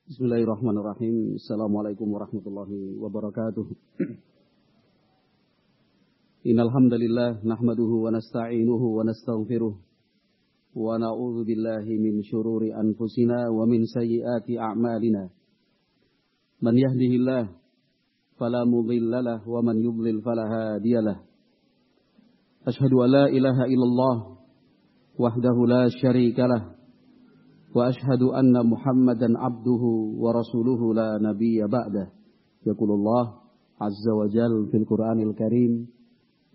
Bismillahirrahmanirrahim. Assalamualaikum warahmatullahi wabarakatuh. Innal hamdalillah nahmaduhu wa nasta'inuhu wa nastaghfiruh wa na'udzu billahi min syururi anfusina wa min sayyiati a'malina. Man yahdihillah fala mudilla lahu wa man yudlil fala hadiyalah. Asyhadu an la ilaha illallah wahdahu la syarikalah wa ashhadu anna Muhammadan abduhu wa rasuluhu la nabiyya ba'dah. Yaqulullah azza wa jalla fil Qur'anil Karim,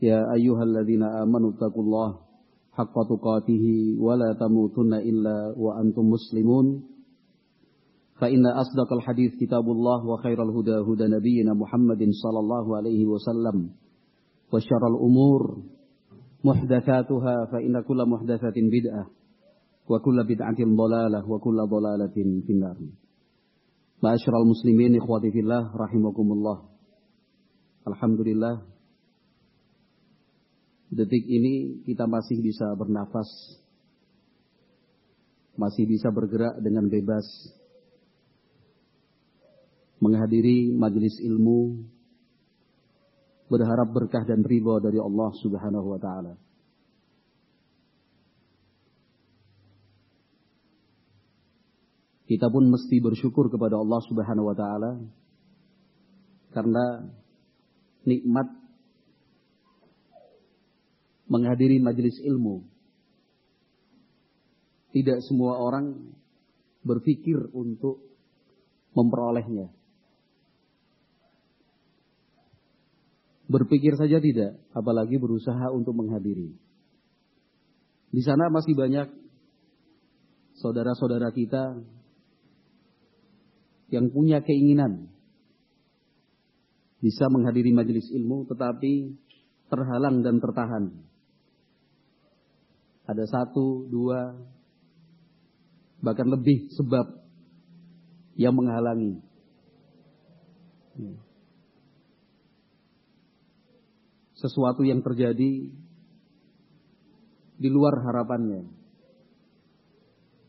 ya ayyuhalladzina amanu taqullaha haqqa tuqatih wa la tamutunna illa wa antum muslimun. Fa inna asdaqal hadits kitabullah wa khairal huda huda nabiyyina Muhammadin sallallahu alaihi wasallam wa syarrul umur muhdatsatuha fa inna kulla muhdatsatin bid'ah wa kullu bid'atin dhalalah wa kullu dhalalatin finnar. Ma'asyiral muslimin ikhwati fillah rahimakumullah. Alhamdulillah, detik ini kita masih bisa bernafas, masih bisa bergerak dengan bebas, menghadiri majelis ilmu, berharap berkah dan ridha dari Allah Subhanahu wa taala. Kita pun mesti bersyukur kepada Allah Subhanahu wa taala karena nikmat menghadiri majelis ilmu. Tidak semua orang berpikir untuk memperolehnya. Berpikir saja tidak, apalagi berusaha untuk menghadiri. Di sana masih banyak saudara-saudara kita yang punya keinginan bisa menghadiri majelis ilmu, tetapi terhalang dan tertahan. Ada satu, dua, bahkan lebih sebab yang menghalangi. Sesuatu yang terjadi di luar harapannya.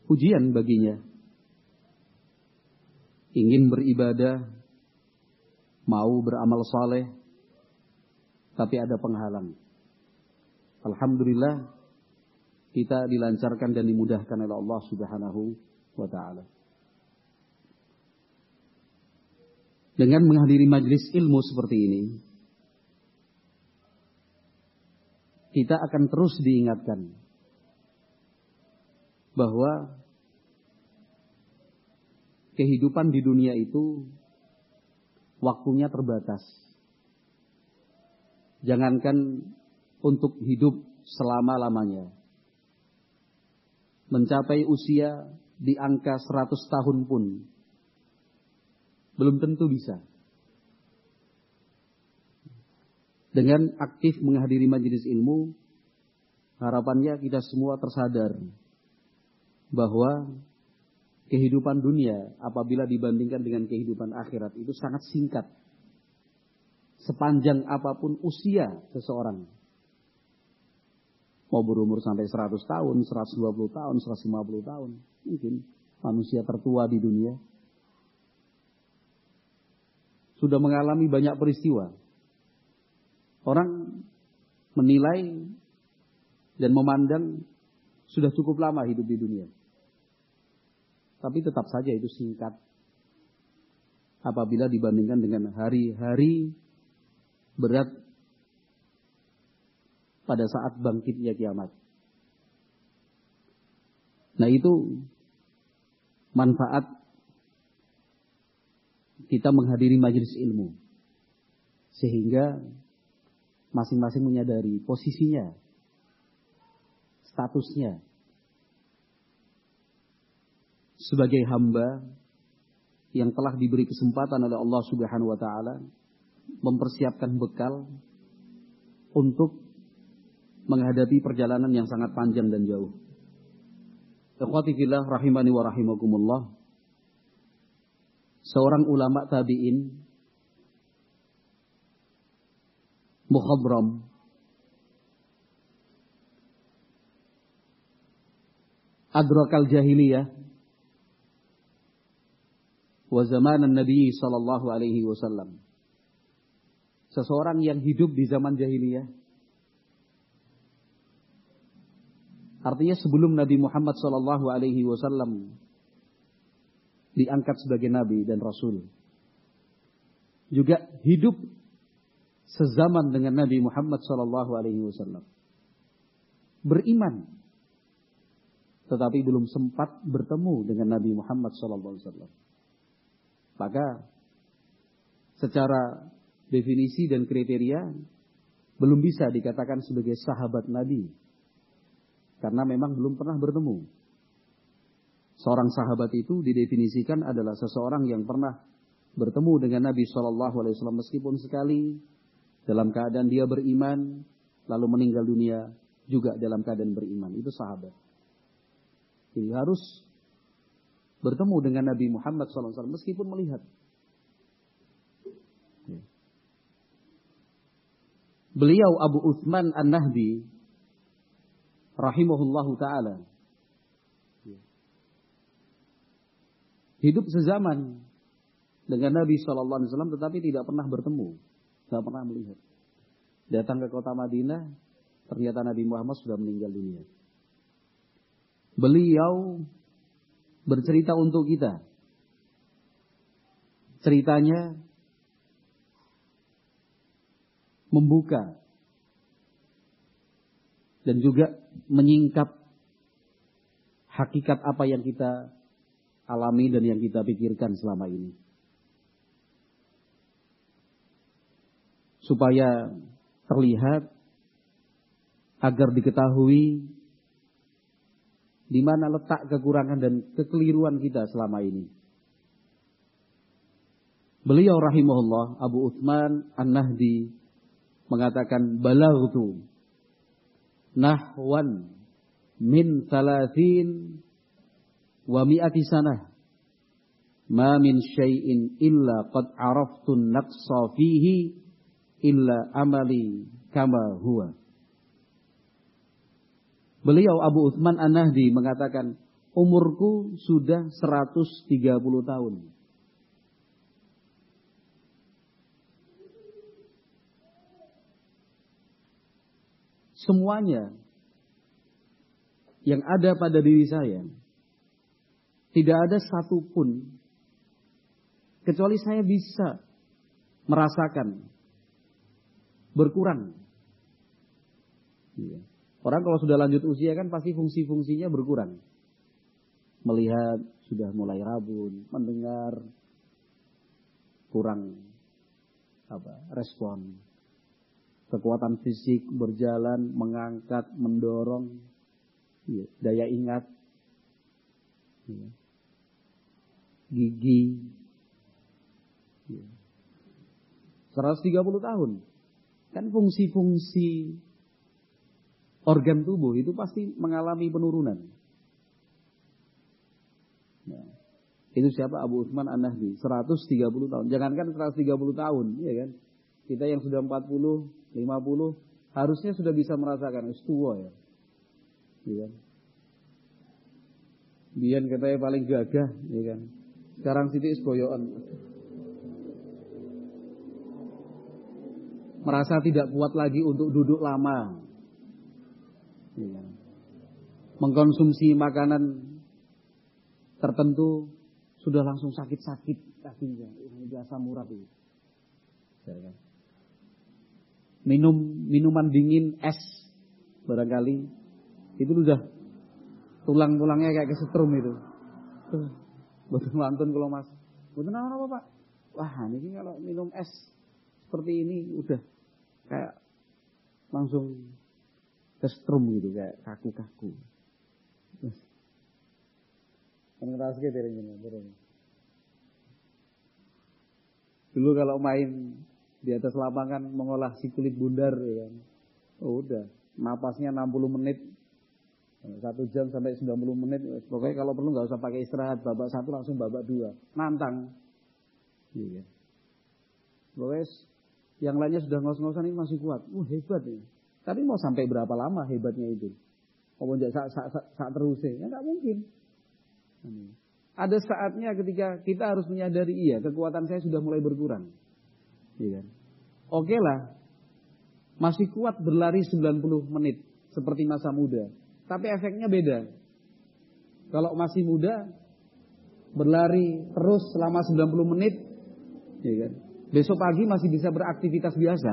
Ujian baginya. Ingin beribadah, mau beramal saleh, tapi ada penghalang. Alhamdulillah, kita dilancarkan dan dimudahkan oleh Allah Subhanahu wa ta'ala. Dengan menghadiri majlis ilmu seperti ini, kita akan terus diingatkan bahwa kehidupan di dunia itu waktunya terbatas. Jangankan untuk hidup selama-lamanya. Mencapai usia di angka 100 tahun pun belum tentu bisa. Dengan aktif menghadiri majelis ilmu, harapannya kita semua tersadar bahwa kehidupan dunia apabila dibandingkan dengan kehidupan akhirat itu sangat singkat. Sepanjang apapun usia seseorang. Mau berumur sampai 100 tahun, 120 tahun, 150 tahun. Mungkin manusia tertua di dunia. Sudah mengalami banyak peristiwa. Orang menilai dan memandang sudah cukup lama hidup di dunia. Tapi tetap saja itu singkat apabila dibandingkan dengan hari-hari berat pada saat bangkitnya kiamat. Nah, itu manfaat kita menghadiri majelis ilmu. Sehingga masing-masing menyadari posisinya, statusnya sebagai hamba yang telah diberi kesempatan oleh Allah Subhanahu wa taala mempersiapkan bekal untuk menghadapi perjalanan yang sangat panjang dan jauh. Ikhwati fillah rahimani wa rahimakumullah. Seorang ulama tabi'in Mukhadram adrakal jahiliyah, wa zamanan Nabi sallallahu alaihi wasallam. Seseorang yang hidup di zaman jahiliyah. Artinya sebelum Nabi Muhammad sallallahu alaihi wasallam diangkat sebagai nabi dan rasul. Juga hidup sezaman dengan Nabi Muhammad sallallahu alaihi wasallam. Beriman, tetapi belum sempat bertemu dengan Nabi Muhammad sallallahu alaihi wasallam. Maka secara definisi dan kriteria belum bisa dikatakan sebagai sahabat Nabi, karena memang belum pernah bertemu. Seorang sahabat itu didefinisikan adalah seseorang yang pernah bertemu dengan Nabi Shallallahu Alaihi Wasallam meskipun sekali, dalam keadaan dia beriman, lalu meninggal dunia juga dalam keadaan beriman. Itu sahabat. Jadi harus bertemu dengan Nabi Muhammad SAW meskipun melihat. Beliau Abu Uthman An-Nahdi rahimahullahu ta'ala hidup sezaman dengan Nabi SAW tetapi tidak pernah bertemu, tidak pernah melihat. Datang ke kota Madinah, ternyata Nabi Muhammad sudah meninggal dunia. Beliau bercerita untuk kita. Ceritanya membuka dan juga menyingkap hakikat apa yang kita alami dan yang kita pikirkan selama ini. Supaya terlihat, agar diketahui di mana letak kekurangan dan kekeliruan kita selama ini. Beliau rahimahullah Abu Uthman An-Nahdi mengatakan, balaghtu nahwan min 30 wa mi'ati sanah ma min syai'in illa qad araftu naqsa fihi illa amali kama huwa. Beliau Abu Uthman An-Nahdi mengatakan, umurku sudah 130 tahun. Semuanya yang ada pada diri saya, tidak ada satupun kecuali saya bisa merasakan berkurang. Orang kalau sudah lanjut usia kan pasti fungsi-fungsinya berkurang. Melihat sudah mulai rabun, mendengar kurang respon. Kekuatan fisik berjalan, mengangkat, mendorong, daya ingat, gigi, 130 tahun. Kan fungsi-fungsi organ tubuh itu pasti mengalami penurunan. Nah, itu siapa? Abu Uthman An-Nahdi, 130 tahun. Jangankan 130 tahun, ya kan? Kita yang sudah 40, 50, harusnya sudah bisa merasakan tua ya. Ya kan? Biyen katanya paling gagah, ya kan? Sekarang sithik boyokan. Merasa tidak kuat lagi untuk duduk lama. Ya. Mengkonsumsi makanan tertentu sudah langsung sakit-sakit kakinya, ini asam urat itu. Ya kan? Minuman dingin es barangkali itu sudah tulang-tulangnya kayak kesetrum itu. Betul mantun kalau Mas. Betul apa Pak? Wah, ini kalau minum es seperti ini udah kayak langsung kesetrum gitu, kayak kaku-kaku. Ngerasa dereng. Dulu kalau main di atas lapangan mengolah si kulit bundar ya kan. Oh, udah, napasnya 60 menit. 1 jam sampai 90 menit. Pokoknya kalau perlu enggak usah pakai istirahat, babak 1 langsung babak 2. Nantang. Iya. Pokoknya yang lainnya sudah ngos-ngosan ini masih kuat. Hebat ya. Tapi mau sampai berapa lama hebatnya itu? Apa enggak saat terusnya? Ya enggak mungkin. Ada saatnya ketika kita harus menyadari, iya, kekuatan saya sudah mulai berkurang. Iya. Oke lah, masih kuat berlari 90 menit seperti masa muda. Tapi efeknya beda. Kalau masih muda, berlari terus selama 90 menit, iya kan? Besok pagi masih bisa beraktivitas biasa.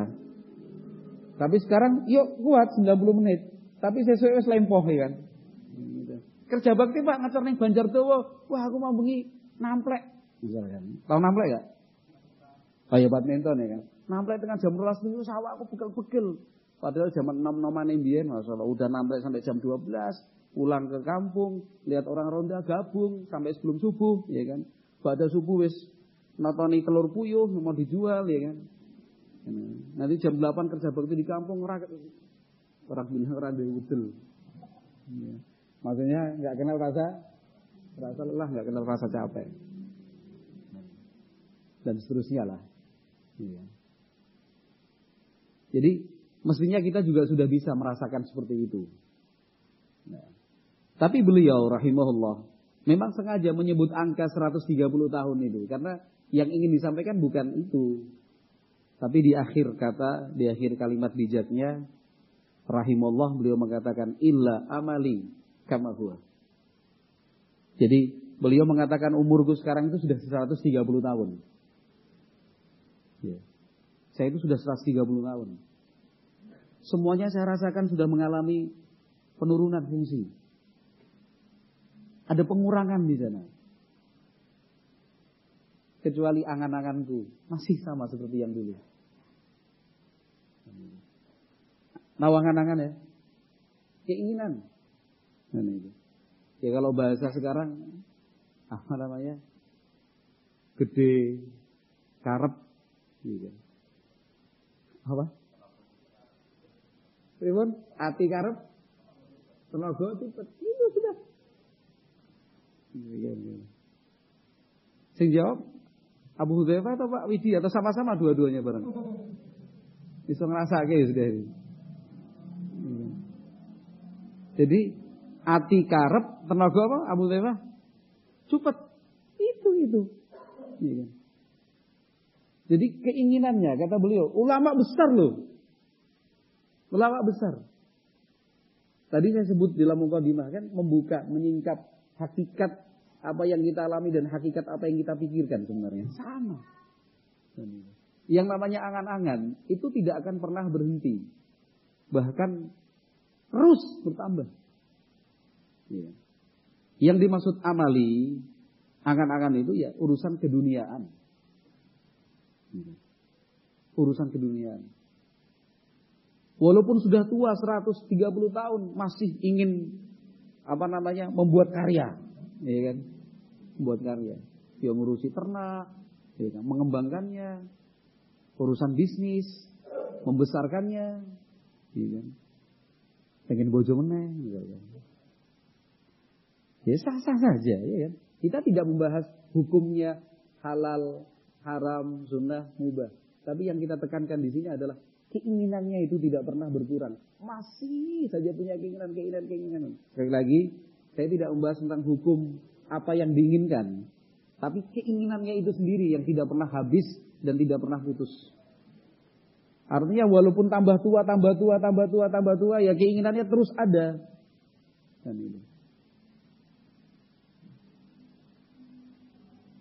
Tapi sekarang, yuk kuat 90 menit. Tapi sesuai lempoh, ya kan? Kerja bakti Pak ngacar ning Banjardowo, wah aku mau bengi namplek misalkan. Tahu namplek enggak? Kayak badminton ya kan. Namplek tengah jam 12 niku sawah aku pegel-pegel. Padahal zaman nom-noman mbiyen masyaallah udah namplek sampai jam 12, pulang ke kampung, lihat orang ronda gabung sampai sebelum subuh ya kan. Pada subuh wis notoni telur puyuh mau dijual ya kan. Nanti jam 8 kerja bakti di kampung orang bilang ora duwe udel. Ya. Maksudnya nggak kenal rasa lelah, nggak kenal rasa capek, dan seterusnya lah. Iya. Jadi mestinya kita juga sudah bisa merasakan seperti itu. Nah. Tapi beliau rahimahullah memang sengaja menyebut angka 130 tahun itu karena yang ingin disampaikan bukan itu. Tapi di akhir kalimat bijaknya rahimahullah beliau mengatakan illa amali kama huwa. Jadi beliau mengatakan umurku sekarang itu sudah 130 tahun. Ya. Saya itu sudah 130 tahun. Semuanya saya rasakan sudah mengalami penurunan fungsi. Ada pengurangan di sana. Kecuali angan-anganku masih sama seperti yang dulu. Nawangan-angan ya. Keinginan. Nah, itu. Ya kalau bahasa sekarang apa namanya? Gede, karep gitu. Apa? Pripun? Ati karep, tenaga tipet. Itu sudah. Sing jawab Abu Hudzaifah atau Pak Widi atau sama-sama dua-duanya bareng? Bisa ngrasake ya sudah ini. Jadi ati karep, tenaga apa? Abu Hudzaifah? Cepet. Itu. Iya. Jadi keinginannya, kata beliau, ulama besar loh. Ulama besar. Tadi saya sebut di dalam mukadimah kan, membuka, menyingkap hakikat apa yang kita alami dan hakikat apa yang kita pikirkan sebenarnya. Sama. Yang namanya angan-angan, itu tidak akan pernah berhenti. Bahkan terus bertambah. Ya. Yang dimaksud amali, angan-angan itu ya urusan keduniaan. Urusan keduniaan. Walaupun sudah tua 130 tahun masih ingin membuat karya, ya kan? Membuat karya. Dia ngurusi ternak, ya kan? Mengembangkannya, urusan bisnis, membesarkannya, ya kan? Pengen bojo meneh, ya kan? Ya sah-sah saja, ya kan? Kita tidak membahas hukumnya halal, haram, sunnah, mubah. Tapi yang kita tekankan di sini adalah keinginannya itu tidak pernah berkurang. Masih saja punya keinginan. Sekali lagi, saya tidak membahas tentang hukum apa yang diinginkan. Tapi keinginannya itu sendiri yang tidak pernah habis dan tidak pernah putus. Artinya walaupun tambah tua, ya keinginannya terus ada. Dan ini.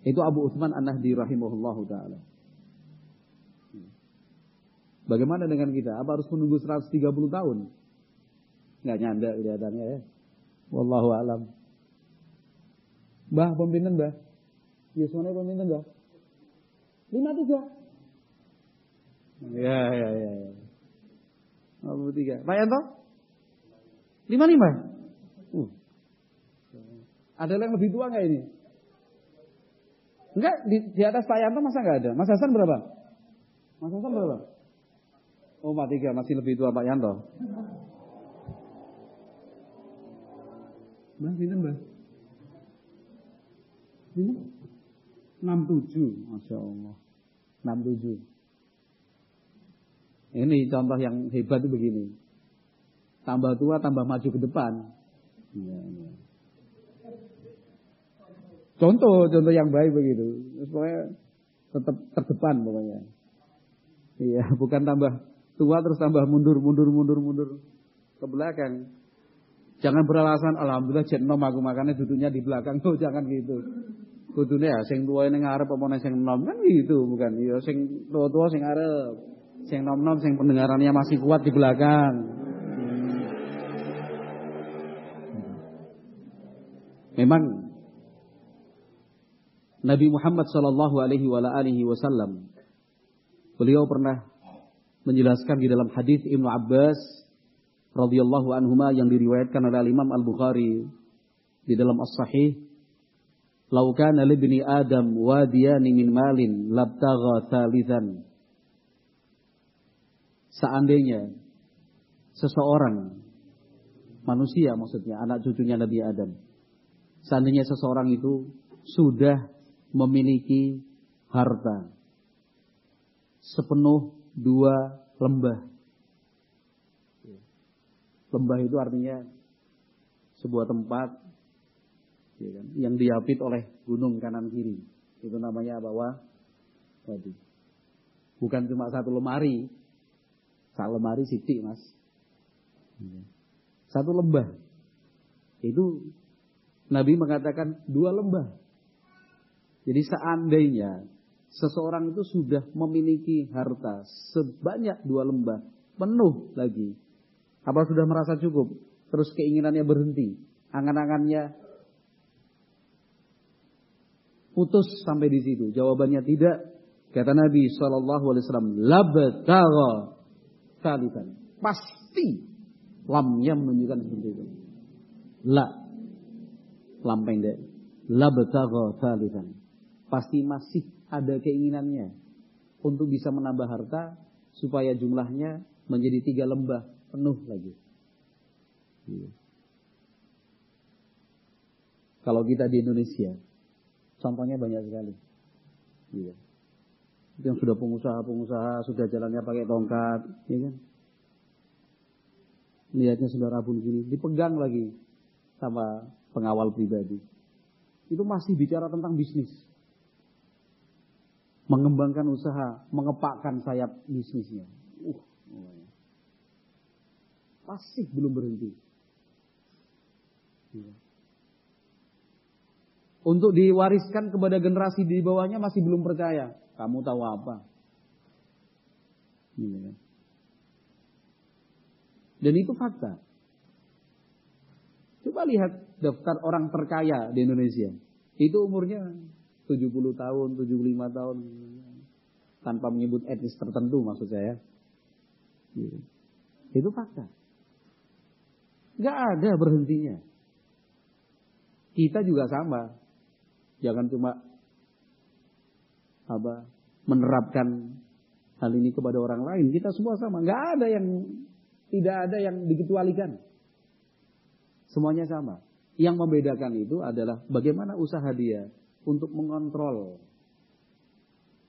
Itu Abu Utsman An-Nahdi rahimahullahu ta'ala. Bagaimana dengan kita? Apa harus menunggu 130 tahun? Nggak nyanda kelihatannya ya. Wallahu a'lam. Mbah, pemimpin Mbah. Yuswane pemimpin Mbah. 53. Ya. 53. Pak Yanto? 55. Ada yang lebih tua nggak ini? Enggak, di atas Pak Yanto masa nggak ada? Mas Hasan berapa? Oh, 43, masih lebih tua Pak Yanto. Mbah, pinten Mbah? Ini 67, Masya Allah. 67. Ini contoh yang hebat itu begini. Tambah tua, tambah maju ke depan. Ya. Contoh yang baik begitu. Supaya tetap terdepan pokoknya. Iya, bukan tambah tua terus tambah mundur ke belakang. Jangan beralasan alhamdulillah jet nom aku makanya duduknya di belakang. Tuh jangan gitu. Kudune ya sing tuwa ning ngarep apa sing nom kan gitu, bukan. Ya sing tua-tua sing arep. Sing nom-nom sing pendengarannya masih kuat di belakang. Memang Nabi Muhammad sallallahu alaihi wasallam beliau pernah menjelaskan di dalam hadis Ibnu Abbas radhiyallahu anhuma yang diriwayatkan oleh Imam Al-Bukhari di dalam As-Sahih, "Lau kana libni Adam wadiyani min malin labtagha thalithan." Seandainya seseorang manusia, maksudnya anak cucunya Nabi Adam, seandainya seseorang itu sudah memiliki harta sepenuh 2 lembah. Lembah itu artinya sebuah tempat ya kan, yang diapit oleh gunung kanan kiri. Itu namanya apa? Wadi. Bukan cuma 1 lemari. 1 lemari sithik, Mas. 1 lembah. Itu Nabi mengatakan 2 lembah. Jadi seandainya seseorang itu sudah memiliki harta sebanyak 2 lembah, penuh lagi. Apa sudah merasa cukup? Terus keinginannya berhenti. Angan-angannya putus sampai di situ. Jawabannya tidak. Kata Nabi SAW, labtagha thalithan. Pasti lamnya menunjukkan seperti itu. La. Lam pendek. Labtagha thalithan. Pasti masih ada keinginannya untuk bisa menambah harta supaya jumlahnya menjadi 3 lembah penuh lagi. Kalau kita di Indonesia, contohnya banyak sekali. Yang sudah pengusaha sudah jalannya pakai tongkat, ya kan? Lihatnya sudah rabun gini, dipegang lagi sama pengawal pribadi. Itu masih bicara tentang bisnis. Mengembangkan usaha, mengepakkan sayap bisnisnya. Masih belum berhenti. Untuk diwariskan kepada generasi di bawahnya masih belum percaya. Kamu tahu apa? Dan itu fakta. Coba lihat daftar orang terkaya di Indonesia. Itu umurnya 70 tahun, 75 tahun. Tanpa menyebut etnis tertentu maksud saya. Itu fakta. Gak ada berhentinya. Kita juga sama. Jangan cuma menerapkan hal ini kepada orang lain. Kita semua sama. Tidak ada yang dikecualikan. Semuanya sama. Yang membedakan itu adalah bagaimana usaha dia untuk mengontrol,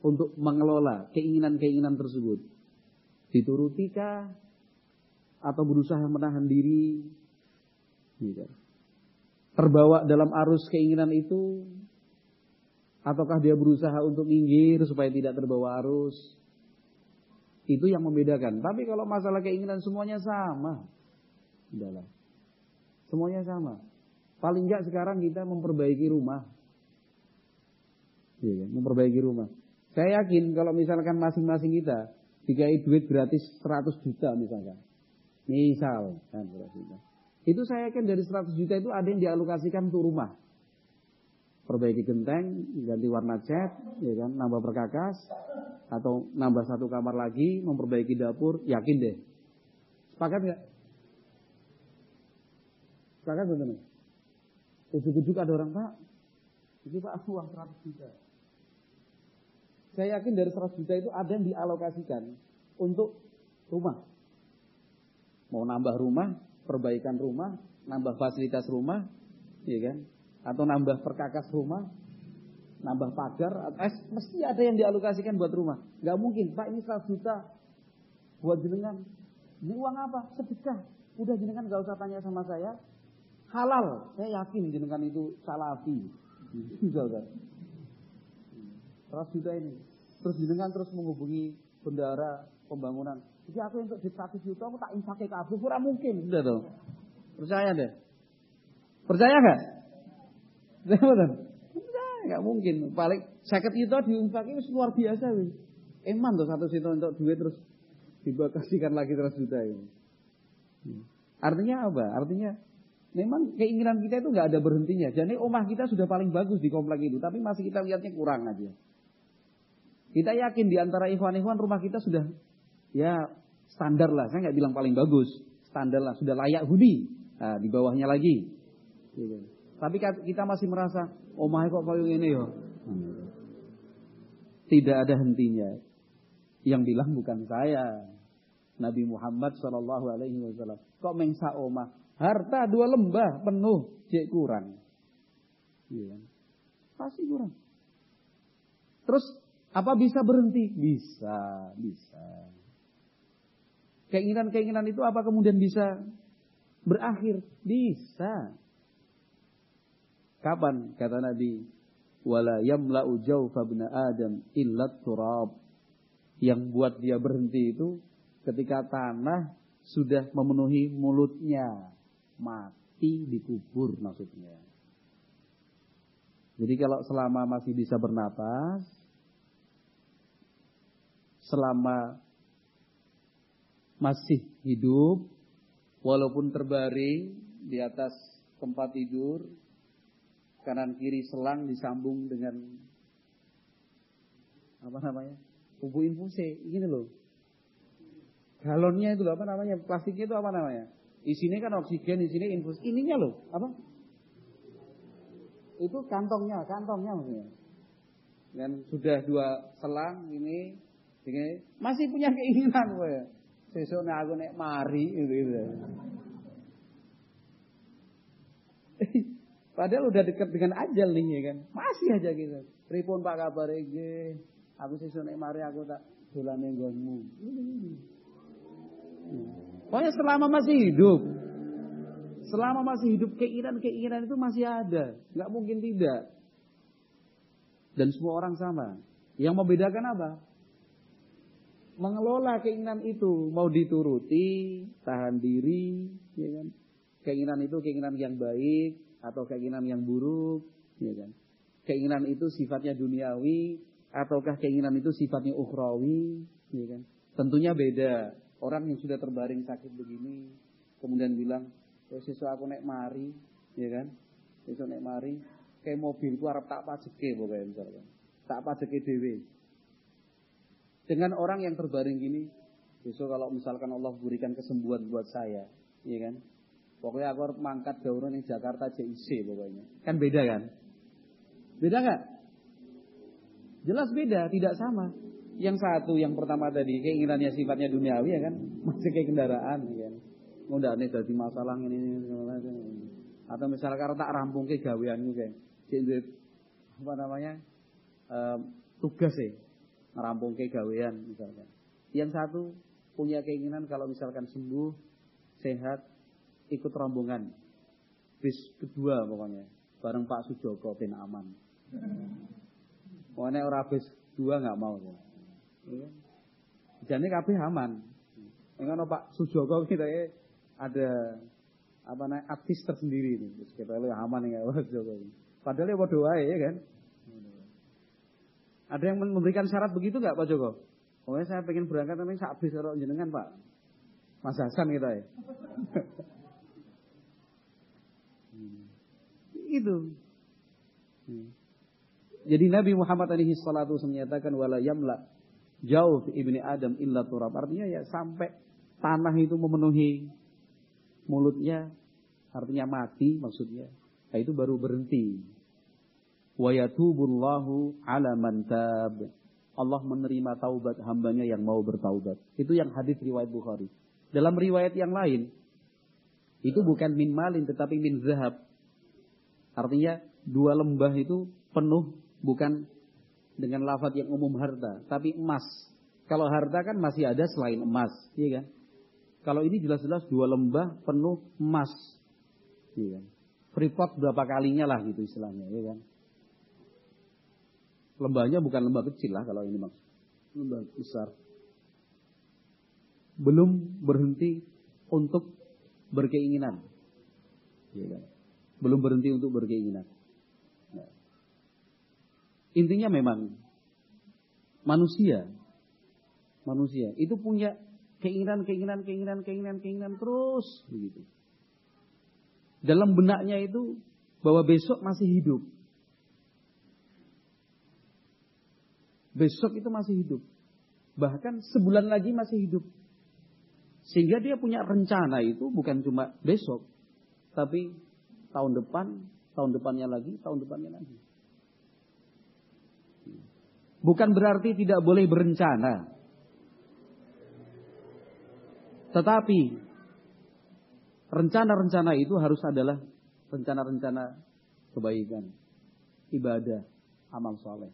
untuk mengelola keinginan-keinginan tersebut. Diturutikah atau berusaha menahan diri? Terbawa dalam arus keinginan itu, ataukah dia berusaha untuk minggir supaya tidak terbawa arus? Itu yang membedakan. Tapi kalau masalah keinginan semuanya sama. Udahlah. Semuanya sama. Paling enggak sekarang kita memperbaiki rumah. Memperbaiki rumah. Saya yakin kalau misalkan masing-masing kita dikai duit gratis 100 juta misalkan. Misal kan 100 juta. Itu saya yakin dari 100 juta itu ada yang dialokasikan untuk rumah. Perbaiki genteng, ganti warna cat, ya kan, nambah perkakas, atau nambah 1 kamar lagi, memperbaiki dapur, yakin deh. Sepakat nggak? Sepakat betul? Ujuk-ujuk ada orang, Pak, ini Pak uang 100 juta. Saya yakin dari 100 juta itu ada yang dialokasikan untuk rumah. Mau nambah rumah, perbaikan rumah, nambah fasilitas rumah, ya kan? Atau nambah perkakas rumah, nambah pagar, mesti ada yang dialokasikan buat rumah. Gak mungkin, Pak ini 100 juta buat jenengan. Ini uang apa? Sedekah. Udah jenengan gak usah tanya sama saya. Halal. Saya yakin jenengan itu salafi. Misalkan 100 juta ini. Terus jenengan terus menghubungi bendahara pembangunan. Jadi aku untuk duit 100 juta aku tak infake kabeh, ora mungkin. Sudah toh. Percaya deh. Percaya enggak? Betul. Enggak mungkin. Paling 50 juta diinfake wis luar biasa wis. Eman tuh 1 juta untuk duit terus dibakasikan lagi 100 juta ini. Artinya apa? Artinya memang keinginan kita itu enggak ada berhentinya. Jadi omah kita sudah paling bagus di komplek itu, tapi masih kita lihatnya kurang aja. Kita yakin di antara ikhwan-ikhwan rumah kita sudah ya standar lah. Saya nggak bilang paling bagus, standar lah, sudah layak huni. Nah, di bawahnya lagi. Gitu. Tapi kita masih merasa, omah kok kayak ini ya. Tidak ada hentinya. Yang bilang bukan saya, Nabi Muhammad SAW. Kok mengsa omah, harta 2 lembah penuh, cek kurang. Iya. Pasti kurang. Terus apa bisa berhenti? Bisa. Keinginan-keinginan itu apa kemudian bisa berakhir? Bisa. Kapan? Kata Nabi, wala yamla'u jawfa ibn Adam illa turab. Yang buat dia berhenti itu ketika tanah sudah memenuhi mulutnya, mati dikubur maksudnya. Jadi kalau selama masih bisa bernapas, selama masih hidup, walaupun terbaring di atas tempat tidur, kanan kiri selang disambung dengan apa namanya? Tubuh infuse, gini loh. Galonnya itu loh, apa namanya? Plastiknya itu apa namanya? Isinya kan oksigen, isinya infus. Ininya loh, apa? Itu kantongnya maksudnya. Dan sudah 2 selang ini masih punya keinginan gue. Sesuk nek aku nek mari gitu. Padahal udah dekat dengan ajal nih ya kan. Masih aja gitu. Pripun Pak kabar nggih? Aku sesuk nek mari aku tak dolane nggonmu. Pokoknya selama masih hidup. Selama masih hidup keinginan itu masih ada. Enggak mungkin tidak. Dan semua orang sama. Yang membedakan apa? Mengelola keinginan itu, mau dituruti, tahan diri, ya kan? Keinginan itu keinginan yang baik atau keinginan yang buruk, ya kan? Keinginan itu sifatnya duniawi ataukah keinginan itu sifatnya ukhrawi, ya kan? Tentunya beda. Orang yang sudah terbaring sakit begini, kemudian bilang, sesuk aku nek mari, ya kan? Sesuk nek mari, kayak mobilku arep tak pajeke pokoknya misalkan. Tak pajeke dhewe. Dengan orang yang terbaring gini, besok kalau misalkan Allah berikan kesembuhan buat saya, ya kan? Pokoknya aku harus mangkat gauran di Jakarta JIC pokoknya. Kan beda kan? Beda nggak? Jelas beda, tidak sama. Yang satu, yang pertama tadi, keinginannya sifatnya duniawi ya kan? Masih kayak kendaraan, ya kan? Mudah nih jadi masalah ini. Atau misalkan tak rampung ke gaweanmu kayak, apa namanya? Tugas ya. Ngerampung ke gawean misalkan. Yang satu punya keinginan kalau misalkan sembuh, sehat, ikut rombongan. Bis kedua pokoknya. Bareng Pak Sujoko bin Aman. Pokoknya orang bis 2 gak mau. Jadi kabeh aman. Yang Pak Sujoko kita ada apa namanya artis tersendiri ini. Terus kita lihat aman ya Pak Sujoko. Padahal ya padha wae ya kan. Ada yang memberikan syarat begitu nggak Pak Joko? Pokoknya saya pengen berangkat tapi sak bis karo jenengan Pak. Mas Hasan kita ya. Itu. Jadi Nabi Muhammad alaihi salatu menyatakan wala yamla jauh ibni Adam illa turab. Artinya ya sampai tanah itu memenuhi mulutnya, artinya mati maksudnya. Nah, itu baru berhenti. Wa yatubullahu ala man tab. Allah menerima taubat hambanya yang mau bertaubat. Itu yang hadis riwayat Bukhari. Dalam riwayat yang lain, itu bukan min malin tetapi min zahab. Artinya 2 lembah itu penuh bukan dengan lafaz yang umum harta, tapi emas. Kalau harta kan masih ada selain emas, iya kan? Kalau ini jelas-jelas 2 lembah penuh emas. Iya kan? Freeport berapa kalinya lah gitu istilahnya, iya kan? Lembahnya bukan lembah kecil lah kalau ini maksud. Lembah besar. Belum berhenti untuk berkeinginan. Ya kan? Belum berhenti untuk berkeinginan. Nah. Intinya memang manusia itu punya keinginan terus begitu. Dalam benaknya itu bahwa besok masih hidup. Besok itu masih hidup. Bahkan sebulan lagi masih hidup. Sehingga dia punya rencana itu bukan cuma besok, tapi tahun depan, tahun depannya lagi, tahun depannya lagi. Bukan berarti tidak boleh berencana. Tetapi rencana-rencana itu harus adalah rencana-rencana kebaikan, ibadah, amal soleh.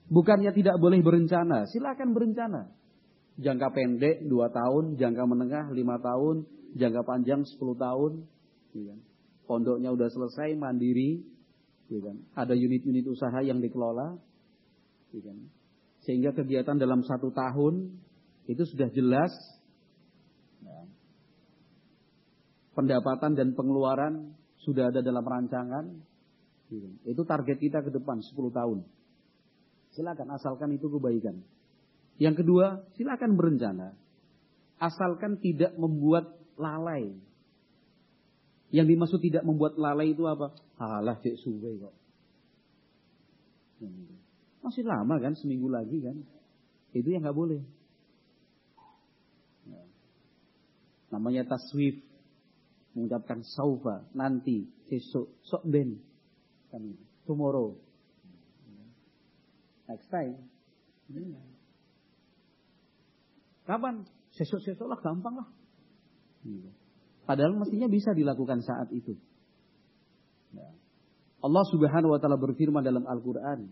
Bukannya tidak boleh berencana, silakan berencana. Jangka pendek 2 tahun, jangka menengah 5 tahun, jangka panjang 10 tahun. Pondoknya udah selesai, mandiri. Ada unit-unit usaha yang dikelola. Sehingga kegiatan dalam 1 tahun itu sudah jelas. Pendapatan dan pengeluaran sudah ada dalam rancangan. Itu target kita ke depan 10 tahun. Silakan, asalkan itu kebaikan. Yang kedua, silakan berencana. Asalkan tidak membuat lalai. Yang dimaksud tidak membuat lalai itu apa? Halah cek suwe kok. Masih lama kan, seminggu lagi kan. Itu yang gak boleh. Namanya taswif. Mengucapkan saufa, nanti, esok, sok ben. Tomorrow. Next time. Kapan? Sesok-sesok lah, gampang lah. Padahal mestinya bisa dilakukan saat itu. Allah Subhanahu wa taala berfirman dalam Al-Qur'an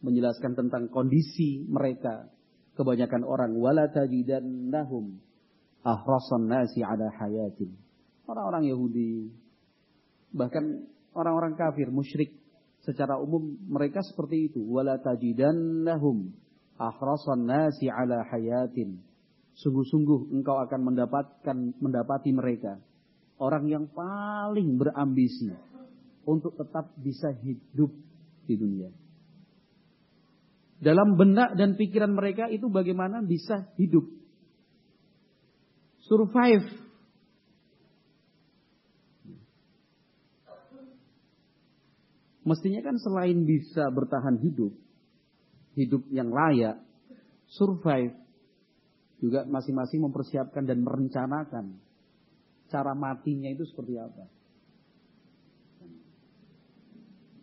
menjelaskan tentang kondisi mereka, kebanyakan orang, wala tajidannahum ahrasan nasi ala hayatin. Orang-orang Yahudi, bahkan orang-orang kafir, musyrik secara umum mereka seperti itu. Wala tajidannahum ahrasan nasi ala hayatin. Sungguh-sungguh engkau akan mendapati mereka orang yang paling berambisi untuk tetap bisa hidup di dunia. Dalam benak dan pikiran mereka itu bagaimana bisa hidup, survive. Mestinya kan selain bisa bertahan hidup yang layak, survive, juga masing-masing mempersiapkan dan merencanakan cara matinya itu seperti apa.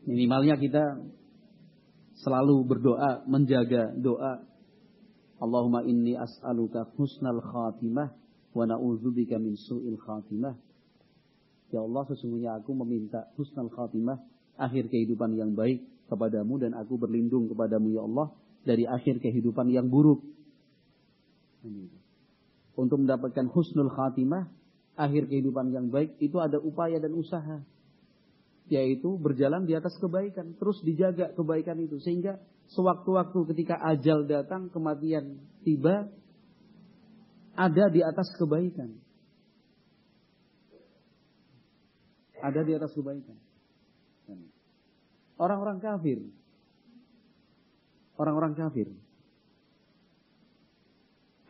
Minimalnya kita selalu berdoa, menjaga doa. Allahumma inni as'aluka husnal khatimah wa na'udzubika min su'il khatimah. Ya Allah, sesungguhnya aku meminta husnal khatimah, akhir kehidupan yang baik kepadamu, dan aku berlindung kepadamu ya Allah dari akhir kehidupan yang buruk. Untuk mendapatkan husnul khatimah, akhir kehidupan yang baik, itu ada upaya dan usaha, yaitu berjalan di atas kebaikan, terus dijaga kebaikan itu, sehingga sewaktu-waktu ketika ajal datang, kematian tiba, ada di atas kebaikan. Ada di atas kebaikan. Orang-orang kafir,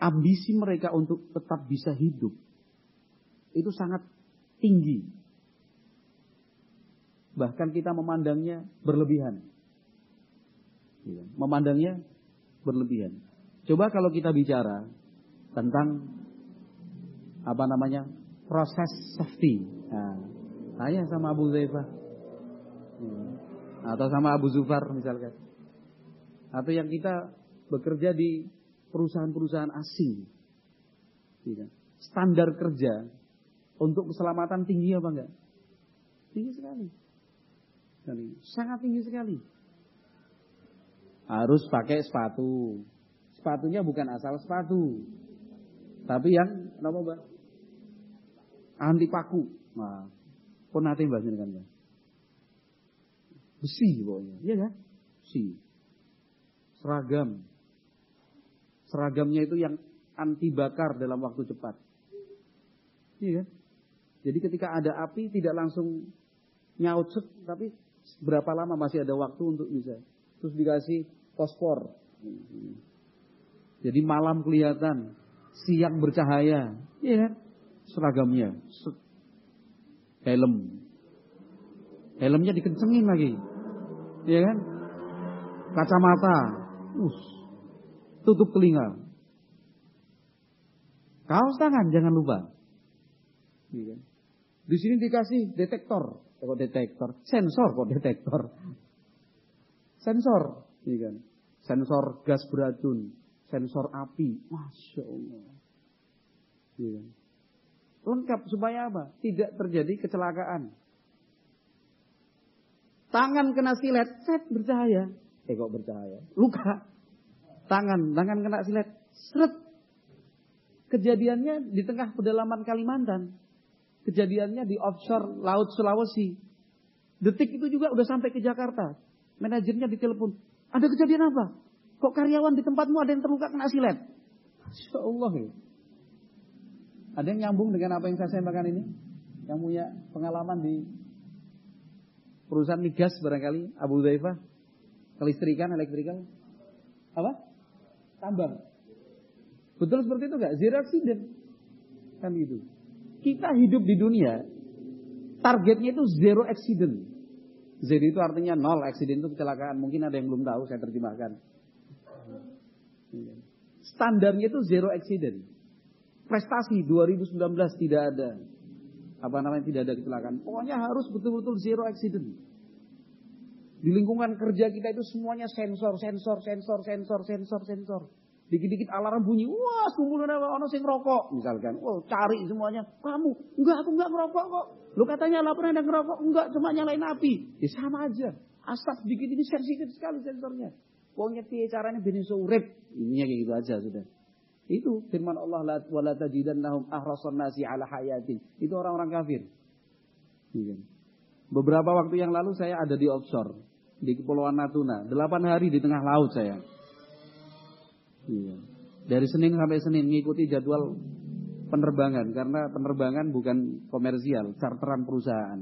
ambisi mereka untuk tetap bisa hidup itu sangat tinggi. Bahkan kita memandangnya berlebihan. Coba kalau kita bicara tentang proses safety. Nah, tanya sama Abu Zaifah. Atau sama Abu Zufar misalkan. Atau yang kita bekerja di perusahaan-perusahaan asing. Standar kerja untuk keselamatan tinggi apa enggak? Tinggi sekali. Sangat tinggi sekali. Harus pakai sepatu. Sepatunya bukan asal sepatu. Tapi yang anti paku. Nah, pun nanti bahas ini kan, Bang. Besi pokoknya, iya kan? Si. Seragam. Seragamnya itu yang anti bakar dalam waktu cepat. Iya kan? Jadi ketika ada api tidak langsung nyaut tapi berapa lama masih ada waktu untuk bisa. Terus dikasih fosfor. Jadi malam kelihatan, siang bercahaya. Iya kan? Seragamnya. Helmnya dikencengin lagi. Iya kan? Kacamata. Tutup telinga. Kaos tangan jangan lupa. Iya kan? Di sini dikasih detektor. Kok detektor? Sensor kok detektor. Sensor. Iya kan? Sensor gas beracun. Sensor api. Masya Allah. Iya kan? Lengkap supaya apa? Tidak terjadi kecelakaan. Tangan kena silet, bercahaya. Kok bercahaya? Luka. Tangan kena silet, seret. Kejadiannya di tengah pedalaman Kalimantan. Kejadiannya di offshore Laut Sulawesi. Detik itu juga udah sampai ke Jakarta. Manajernya ditelepon. Ada kejadian apa? Kok karyawan di tempatmu ada yang terluka kena silet? Masya Allah. Ya. Ada yang nyambung dengan apa yang saya sampaikan ini? Yang punya pengalaman di perusahaan migas barangkali, Abu Dhaifah, kelistrikan, elektrikal, apa? Tambang. Betul seperti itu enggak? Zero accident. Kan gitu. Kita hidup di dunia, targetnya itu zero accident. Zero itu artinya nol, accident itu kecelakaan. Mungkin ada yang belum tahu, saya terjemahkan. Standarnya itu zero accident. Prestasi 2019 tidak ada. Tidak ada kecelakaan. Pokoknya harus betul-betul zero accident. Di lingkungan kerja kita itu semuanya sensor. Dikit-dikit alarm bunyi, wah kumpulan ono sing ngerokok misalkan. Cari semuanya. Kamu, enggak, aku enggak ngerokok kok. Lu katanya lah pernah ada ngerokok, enggak, cuma nyalain api. Ya sama aja. Asap sedikit ini sensitif sekali sensornya. Pokoknya caranya bikin urip. Ininya kayak gitu aja sudah. Itu firman Allah, wala tajidannahum ahrasan nasi ala hayatin. Itu orang-orang kafir. Beberapa waktu yang lalu saya ada di offshore di Kepulauan Natuna, 8 hari di tengah laut saya. Iya. Dari Senin sampai Senin mengikuti jadwal penerbangan karena penerbangan bukan komersial, charteran perusahaan.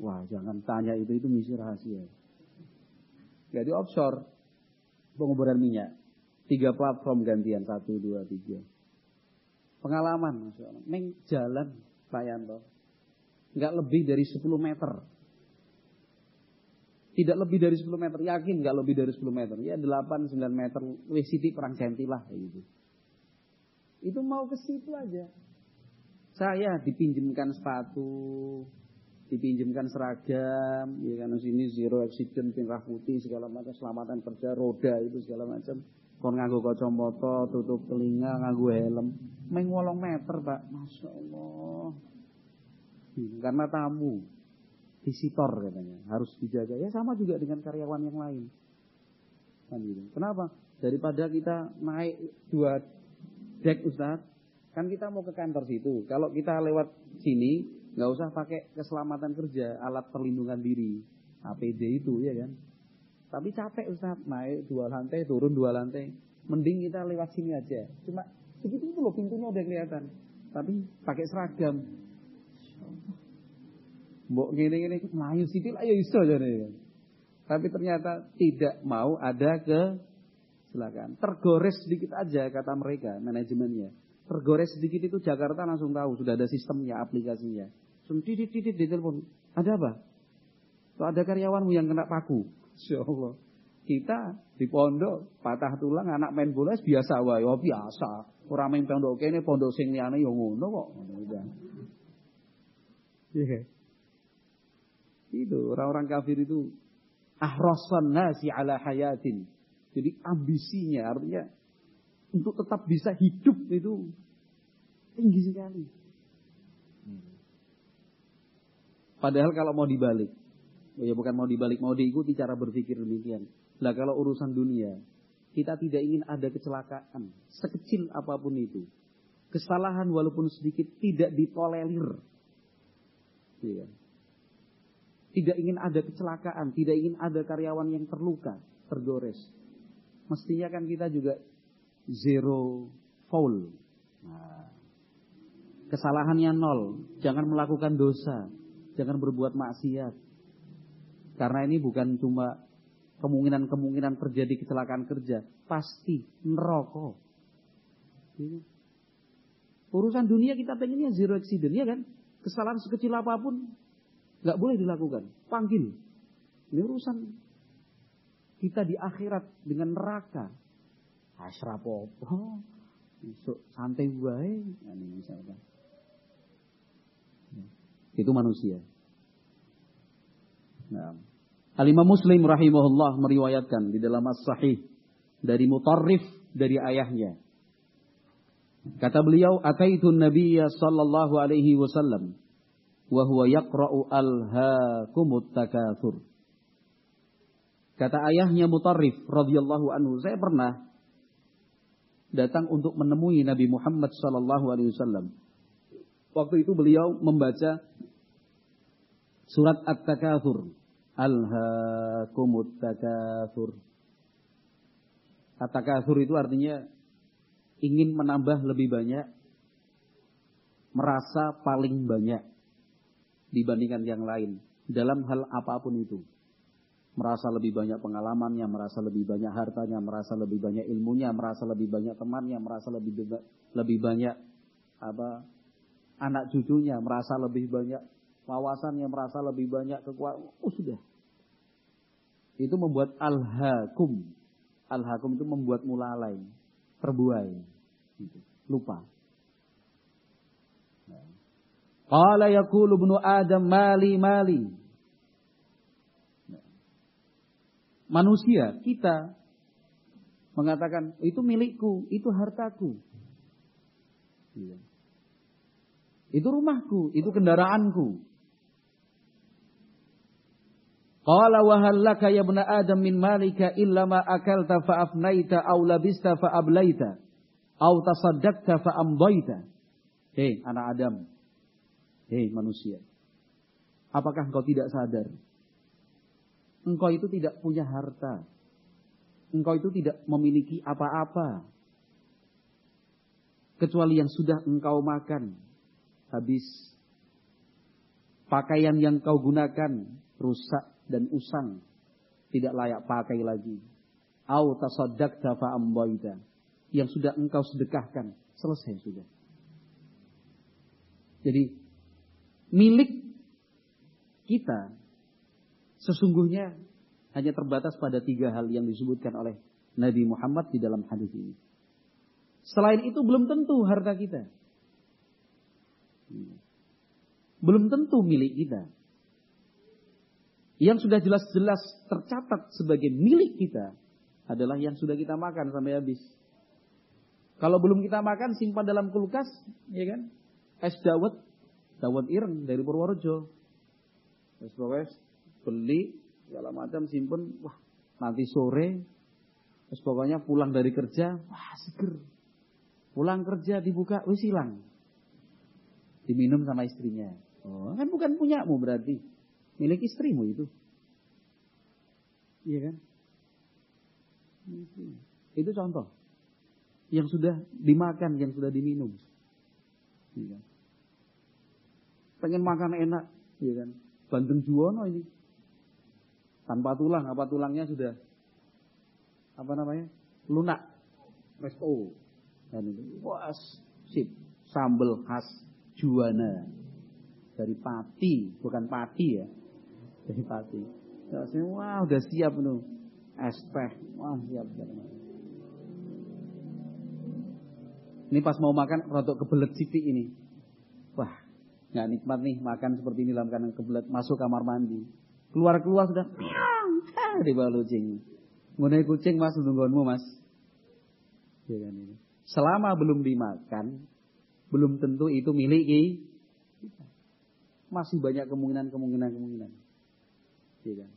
Wah, jangan tanya itu misi rahasia. Jadi offshore penguburan minyak. 3 platform gantian, 1, 2, 3. Pengalaman, Masya Allah. Neng jalan, Pak Yanto. Enggak lebih dari 10 meter. Tidak lebih dari 10 meter, yakin enggak lebih dari 10 meter. Ya 8, 9 meter, wis sithik perang senti lah kayak gitu. Itu mau ke situ aja. Saya dipinjemkan sepatu, dipinjemkan seragam, ya kan sini zero accident, merah putih segala macam, selamatan kerja, roda itu segala macam. Kon nganggo kacamata, tutup telinga, nganggo helm. Meng 8 meter, Pak. Masya Allah. Karena tamu. Visitor katanya. Harus dijaga. Ya sama juga dengan karyawan yang lain. Kan gitu. Kenapa? Daripada kita naik 2 dek, Ustaz. Kan kita mau ke kantor situ. Kalau kita lewat sini, nggak usah pakai keselamatan kerja, alat perlindungan diri. APD itu, ya kan? Tapi capek Ustaz, naik 2 lantai, turun 2 lantai. Mending kita lewat sini aja. Cuma segitu itu loh pintunya udah kelihatan. Tapi pakai seragam. Mbok ngene-ngene mlayu sithik lah ya iso jane. Tapi ternyata tidak mau ada kecelakaan. Tergores sedikit aja kata mereka, manajemennya. Tergores sedikit itu Jakarta langsung tahu, sudah ada sistemnya, aplikasinya. Titit di telepon. Ada apa? Kalau ada karyawanmu yang kena paku. Insyaallah. Kita di pondok patah tulang anak main bola biasa wae, biasa. Ora main pondok kene, pondok sing liyane ya ngono kok. Iya. Itu orang-orang kafir itu ahrasan nasi ala hayatin. Jadi ambisinya artinya untuk tetap bisa hidup itu tinggi sekali. Padahal kalau mau dibalik, ya bukan mau dibalik, mau diikuti cara berpikir demikian. Nah kalau urusan dunia, kita tidak ingin ada kecelakaan, sekecil apapun itu. Kesalahan walaupun sedikit tidak ditolerir. Ya. Tidak ingin ada kecelakaan, tidak ingin ada karyawan yang terluka, tergores. Mestinya kan kita juga zero foul. Nah, kesalahannya nol, jangan melakukan dosa, jangan berbuat maksiat. Karena ini bukan cuma kemungkinan terjadi kecelakaan kerja, pasti neraka. Urusan dunia kita pengennya zero accident, ya kan? Kesalahan sekecil apapun nggak boleh dilakukan, panggil. Ini urusan kita di akhirat dengan neraka. Asrapopo, santai wae, ini misalkan. Itu manusia. Nah, Al-Imam Muslim rahimahullah meriwayatkan di dalam As-Sahih dari Mutarrif dari ayahnya. Kata beliau, "Ataitun Nabiyya sallallahu alaihi wasallam wa huwa yaqra'u alhaakumut takatsur." Kata ayahnya Mutarrif radhiyallahu anhu, saya pernah datang untuk menemui Nabi Muhammad sallallahu alaihi wasallam. Waktu itu beliau membaca surat At-Takatsur. Alhaakumut takatsur. At-Takatsur itu artinya ingin menambah lebih banyak, merasa paling banyak dibandingkan yang lain dalam hal apapun itu. Merasa lebih banyak pengalamannya, merasa lebih banyak hartanya, merasa lebih banyak ilmunya, merasa lebih banyak temannya, merasa lebih banyak anak cucunya, merasa lebih banyak wawasannya, merasa lebih banyak kekuatan. Sudah. Itu membuat alhaakum. Alhaakum itu membuatmu lalai, terbuai, gitu. Lupa. Qala yaqulu ibnu Adam mali mali. Manusia, kita mengatakan itu milikku, itu hartaku. Itu rumahku, itu kendaraanku. Qala wa hal laka ya ibna Adam min malika illa ma akalta fa afnaita aw labista fa ablaita aw tasaddaqta fa amdaita. Hei anak Adam. Hei manusia. Apakah engkau tidak sadar? Engkau itu tidak punya harta. Engkau itu tidak memiliki apa-apa. Kecuali yang sudah engkau makan. Habis. Pakaian yang kau gunakan rusak dan usang. Tidak layak pakai lagi. Au tasaddaqta fa amdaita. Yang sudah engkau sedekahkan. Selesai sudah. Jadi milik kita sesungguhnya hanya terbatas pada 3 hal yang disebutkan oleh Nabi Muhammad di dalam hadis ini. Selain itu belum tentu harta kita. Belum tentu milik kita. Yang sudah jelas-jelas tercatat sebagai milik kita adalah yang sudah kita makan sampai habis. Kalau belum kita makan, simpan dalam kulkas, ya kan? Es dawet ireng dari Purworejo. Es beli, segala macam simpen, wah nanti sore, terus pokoknya pulang dari kerja, wah seger. Pulang kerja dibuka, wis hilang. Diminum sama istrinya. Oh, kan bukan punyamu berarti. Milik istrimu itu. Iya kan? Itu contoh. Yang sudah dimakan, yang sudah diminum. Iya kan? Pengen makan enak, iya kan? Bandeng Juwono ini. Tanpa tulang, apa tulangnya sudah lunak. Resto. Dan itu wah, sip. Sambal khas Juwana. Dari Pati, bukan Pati ya. Dari Pati. Wah, udah siap nih. Es teh. Wah, siap. Ini pas mau makan rodok kebelet sithik ini. Wah, enggak nikmat nih makan seperti ini dalam keadaan kebelet, masuk kamar mandi. Keluar sudah di bawah kucing. Ngene kucing Mas nunggonmu Mas. Ya kan ini. Selama belum dimakan, belum tentu itu milik kita. Masih banyak kemungkinan. Ya kan?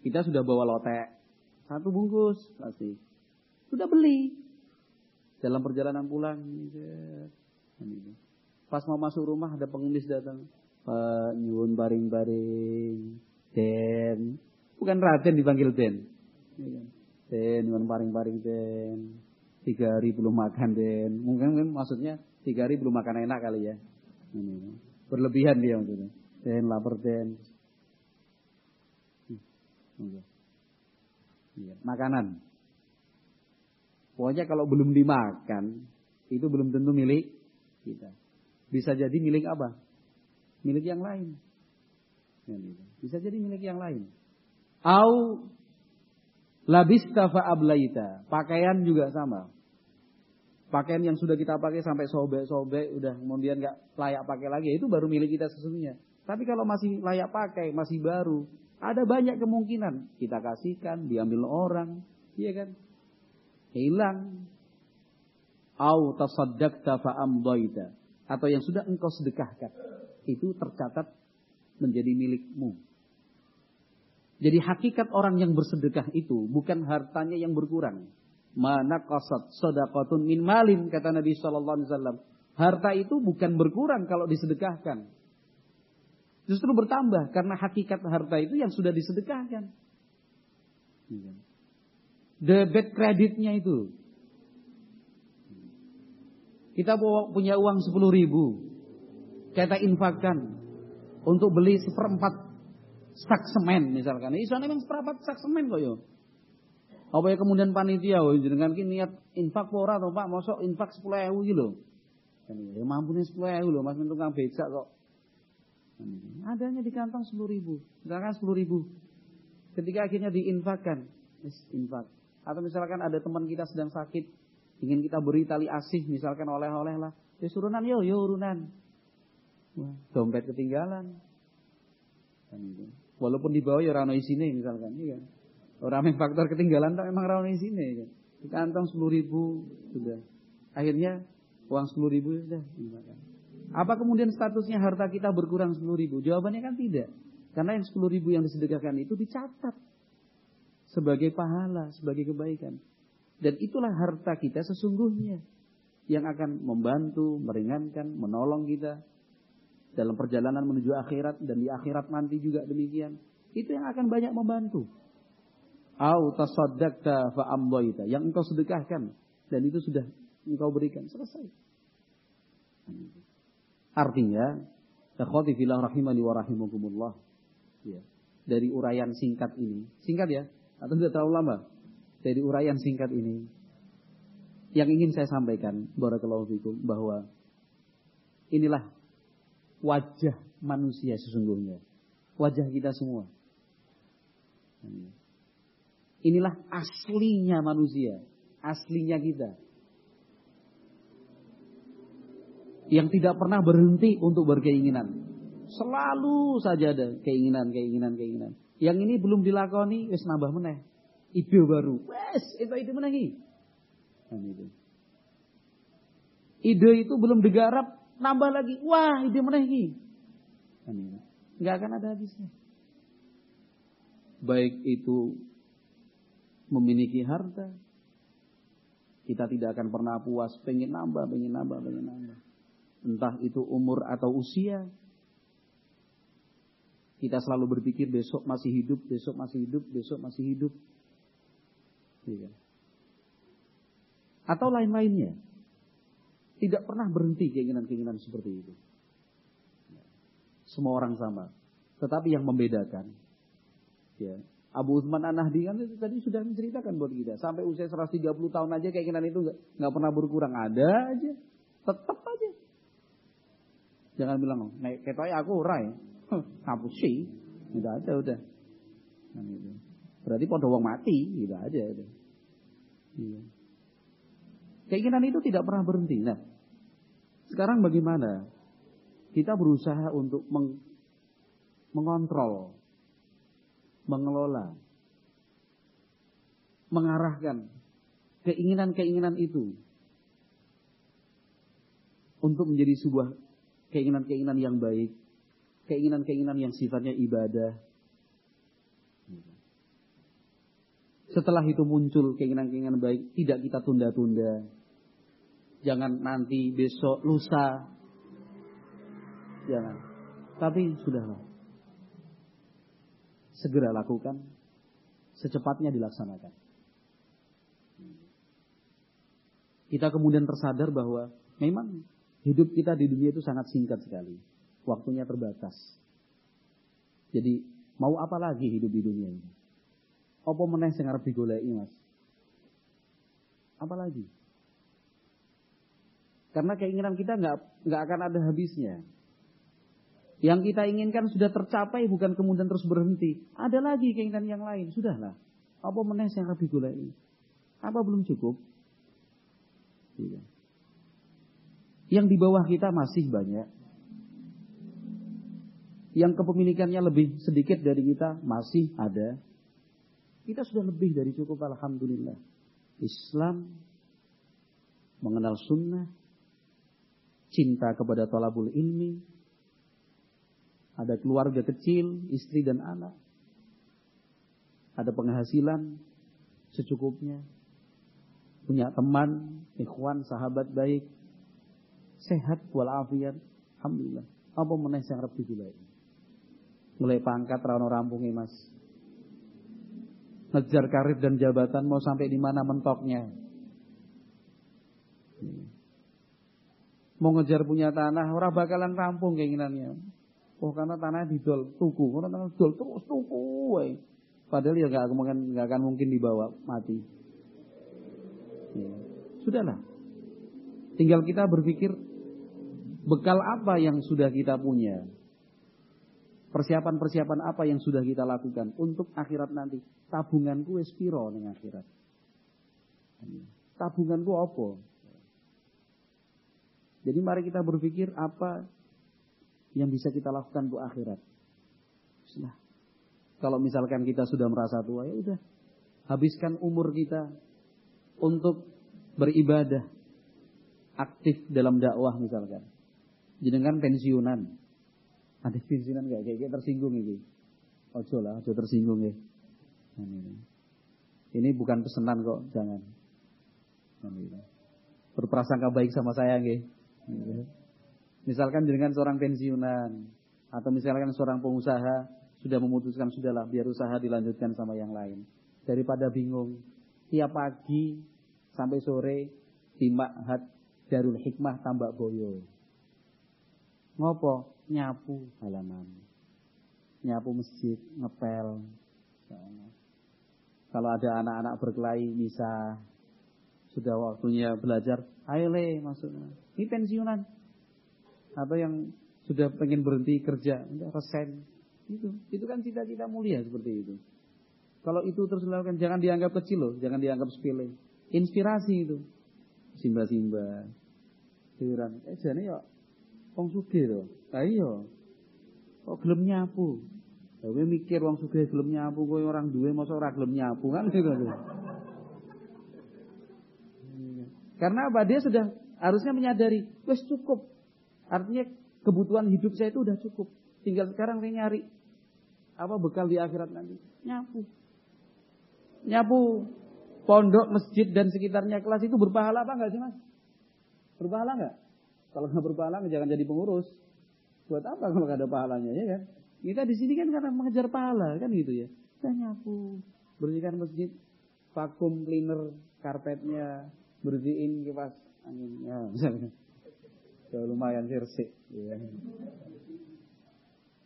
Kita sudah bawa lotek 1 bungkus pasti. Sudah beli. Dalam perjalanan pulang. Pas mau masuk rumah ada pengemis datang. Nyuwun baring-baring. Den. Bukan Raden dipanggil Den. Den, nyuwun baring-baring Den. 3 hari belum makan Den. Mungkin maksudnya 3 hari belum makan enak kali ya. Berlebihan dia maksudnya. Den, lapar Den. Makanan. Pokoknya kalau belum dimakan, itu belum tentu milik kita. Bisa jadi milik apa? Milik yang lain. Bisa jadi milik yang lain. Au labista fa ablaita. Pakaian juga sama. Pakaian yang sudah kita pakai sampai sobek-sobek, udah kemudian nggak layak pakai lagi, itu baru milik kita sesungguhnya. Tapi kalau masih layak pakai, masih baru, ada banyak kemungkinan kita kasihkan, diambil orang, iya kan? Hilang. Au tasaddaqta fa amdaita. Atau yang sudah engkau sedekahkan, itu tercatat menjadi milikmu. Jadi hakikat orang yang bersedekah itu bukan hartanya yang berkurang. Mana qasad sadaqatun min malin, kata Nabi sallallahu alaihi wasallam. Harta itu bukan berkurang kalau disedekahkan. Justru bertambah karena hakikat harta itu yang sudah disedekahkan. Debit kreditnya itu. Kita punya uang 10.000. Kita infakkan untuk beli 1/4 sak semen misalkan. Isane memang 1/4 sak semen kok yo. Apa ya kemudian panitia jenengan ki niat infak ora to Pak, mosok infak 10.000 iki lho. Ya mampune 10.000 lho Mas tukang becak kok. Adanya di kantong 10.000. Misalkan 10.000. Ketika akhirnya diinfakkan, infak. Atau misalkan ada teman kita sedang sakit, ingin kita beri tali asih misalkan oleh-oleh lah. Ya surunan yo urunan. Wah, dompet ketinggalan. Walaupun di bawah ya ora ono isine misalkan, iya. Orang yang faktor ketinggalan tak memang ora ono isine kan. Di kantong 10.000 sudah. Akhirnya uang 10.000 sudah dimakan. Apa kemudian statusnya harta kita berkurang 10.000? Jawabannya kan tidak. Karena yang 10.000 yang disedekahkan itu dicatat sebagai pahala, sebagai kebaikan. Dan itulah harta kita sesungguhnya yang akan membantu, meringankan, menolong kita dalam perjalanan menuju akhirat, dan di akhirat nanti juga demikian. Itu yang akan banyak membantu. Au tasaddaqta fa amdaita, yang engkau sedekahkan dan itu sudah engkau berikan, selesai. Artinya, ikhwati fillah rahimani wa rahimakumullah. Ya. Dari uraian singkat ini, singkat ya, atau tidak terlalu lama. Dari uraian singkat ini, yang ingin saya sampaikan, barakallahu fikum, bahwa inilah wajah manusia sesungguhnya. Wajah kita semua. Inilah aslinya manusia. Aslinya kita. Yang tidak pernah berhenti untuk berkeinginan. Selalu saja ada keinginan. Yang ini belum dilakoni, wis nambah meneh. Ide baru. Wes, itu ide meneh iki. Ide itu belum digarap, nambah lagi. Wah, ide meneh iki. Enggak akan ada habisnya. Baik itu memiliki harta, kita tidak akan pernah puas, pengen nambah. Entah itu umur atau usia, kita selalu berpikir besok masih hidup. Ya. Atau lain-lainnya. Tidak pernah berhenti keinginan-keinginan seperti itu. Semua orang sama. Tetapi yang membedakan, ya, Abu Uthman An-Nahdi kan tadi sudah menceritakan buat kita. Sampai usia 130 tahun aja keinginan itu nggak pernah berkurang. Ada aja. Tetap aja. Jangan bilang, nek ketoke aku ora ya. Ngapus sih. Tidak ada udah. Nah, gitu. Berarti podo wong mati. Gitu aja. Udah. Iya. Keinginan itu tidak pernah berhenti. Nah, sekarang bagaimana? Kita berusaha untuk mengontrol, mengelola, mengarahkan keinginan-keinginan itu untuk menjadi sebuah keinginan-keinginan yang baik, keinginan-keinginan yang sifatnya ibadah. Setelah itu muncul keinginan-keinginan baik, tidak kita tunda-tunda. Jangan nanti, besok, lusa. Jangan. Tapi sudahlah. Segera lakukan, secepatnya dilaksanakan. Kita kemudian tersadar bahwa memang hidup kita di dunia itu sangat singkat sekali. Waktunya terbatas. Jadi mau apa lagi hidup di dunia ini? Apa meneh sing arep digoleki, Mas? Apa lagi? Karena keinginan kita nggak akan ada habisnya. Yang kita inginkan sudah tercapai, bukan kemudian terus berhenti. Ada lagi keinginan yang lain. Sudahlah. Apa meneh sing arep digoleki? Apa belum cukup? Iya. Yang di bawah kita masih banyak. Yang kepemilikannya lebih sedikit dari kita masih ada. Kita sudah lebih dari cukup, alhamdulillah. Islam, mengenal sunnah, cinta kepada thalabul ilmi, ada keluarga kecil, istri dan anak, ada penghasilan secukupnya, punya teman, ikhwan, sahabat baik, sehat walafiat, alhamdulillah. Apa meneh sing arep digoleki? Mulai pangkat ra ono rampunge, Mas. Ngejar karir dan jabatan mau sampai di mana mentoknya. Mau ngejar punya tanah, ora bakalan rampung keinginannya. Oh, karena tanahnya didol, tuku. Karena tanah didol terus tuku. Padahal ya nggak akan mungkin dibawa mati. Ya. Sudahlah. Tinggal kita berpikir bekal apa yang sudah kita punya. Persiapan-persiapan apa yang sudah kita lakukan untuk akhirat nanti. Tabunganku wis piro ning akhirat. Tabunganku apa? Jadi mari kita berpikir apa yang bisa kita lakukan untuk akhirat. Nah, kalau misalkan kita sudah merasa tua, ya udah, habiskan umur kita untuk beribadah, aktif dalam dakwah misalkan. Jenengan pensiunan. Ada pensiunan enggak? Kayak tersinggung ini. Ojo tersinggung ya. Ini bukan pesanan kok, jangan. Berprasangka baik sama saya nggih. Misalkan dengan seorang pensiunan atau misalkan seorang pengusaha sudah memutuskan sudahlah biar usaha dilanjutkan sama yang lain. Daripada bingung tiap pagi sampai sore di Ma'had Darul Hikmah Tambak Boyo. Ngopo? Nyapu halaman. Nyapu masjid, ngepel. Kalau ada anak-anak berkelahi bisa sudah waktunya belajar, ayo le masuknya. Ini pensiunan. Atau yang sudah pengen berhenti kerja, udah resign. Itu kan cita-cita mulia seperti itu. Kalau itu terus dilakukan, jangan dianggap kecil loh, jangan dianggap sepele. Inspirasi itu. Simba-simba. Hiburan. Jane yo wong sugih to. Lah iya. Kok gelem nyapu? Lah kowe mikir wong sugih gelem nyapu, kowe orang duwe mosok ora gelem nyapu kan gitu. Karena apa? Dia sudah harusnya menyadari, wes cukup. Artinya kebutuhan hidup saya itu udah cukup. Tinggal sekarang saya nyari apa bekal di akhirat nanti. Nyapu. Nyapu pondok, masjid dan sekitarnya kelas itu berpahala apa enggak sih, Mas? Berpahala enggak? Kalau enggak berpahala jangan jadi pengurus. Buat apa kalau enggak ada pahalanya, ya kan? Kita di sini kan karena mengejar pahala kan gitu ya. Kita nyapu, bersihkan masjid, vakum cleaner karpetnya, bersihin kipas anginnya misalnya. Ya lumayan bersih ya.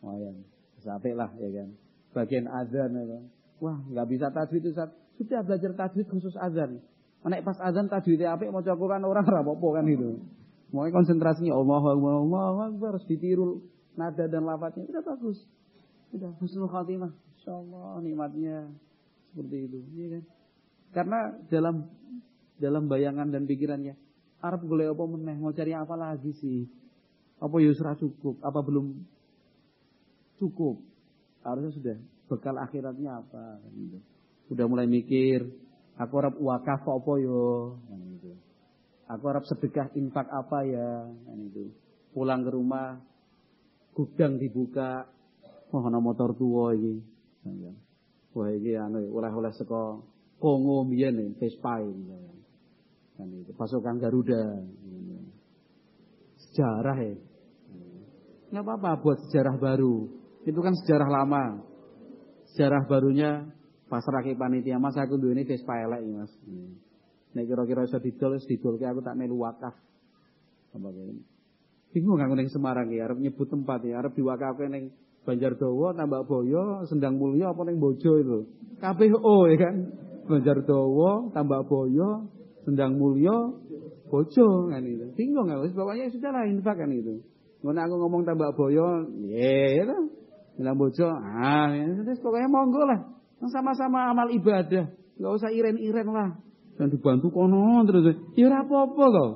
Lumayan. Sampai lah ya kan. Bagian azan ya. Wah, enggak bisa tajwid Ustaz. Sudah belajar tajwid khusus azan. Nek pas azan tajwidnya apik maca Quran orang ora apa-apa kan gitu. Mau konsentrasinya Allahu Akbar harus ditiru nada dan lafadznya udah bagus. Udah husnul khatimah. Insyaallah nikmatnya seperti itu, ya kan? Karena dalam bayangan dan pikirannya arep golek apa meneh, mau cari apa lagi sih? Apa ya ora cukup? Apa belum cukup? Harusnya sudah bekal akhiratnya apa kan gitu. Udah mulai mikir, aku arep wakaf apa yo kan gitu. Aku harap sedekah infak apa ya, kan itu. Pulang ke rumah, gudang dibuka, ana motor tua iki. Wah iki oleh-oleh saka Kongo mbiyen Vespa iki. Kan itu pasukan Garuda. Sejarah ya. Nggak apa-apa buat sejarah baru. Itu kan sejarah lama. Sejarah barunya pasrahke panitia, Mas aku duweni Vespa elek Mas. Nek kira-kira iso didolke aku tak melu wakaf. Apa kene. Bingung aku ning Semarang iki arep nyebut tempat ya, arep diwakafke ning Banjardawa, Tambakboyo, Sendang Mulya apa ning Bojo itu. Kabeh O ya kan. Banjardawa, Tambakboyo, Sendang Mulya, Bojo kan itu. Bingung aku, pokoknya sudahlah infak kan itu. Ngono aku ngomong Tambakboyo, ya kan. Sendang Bojo, pokoknya monggo lah. Sama-sama amal ibadah. Enggak usah iren-iren lah. Dan dibantu kono terus. Ya ora apa-apa kok.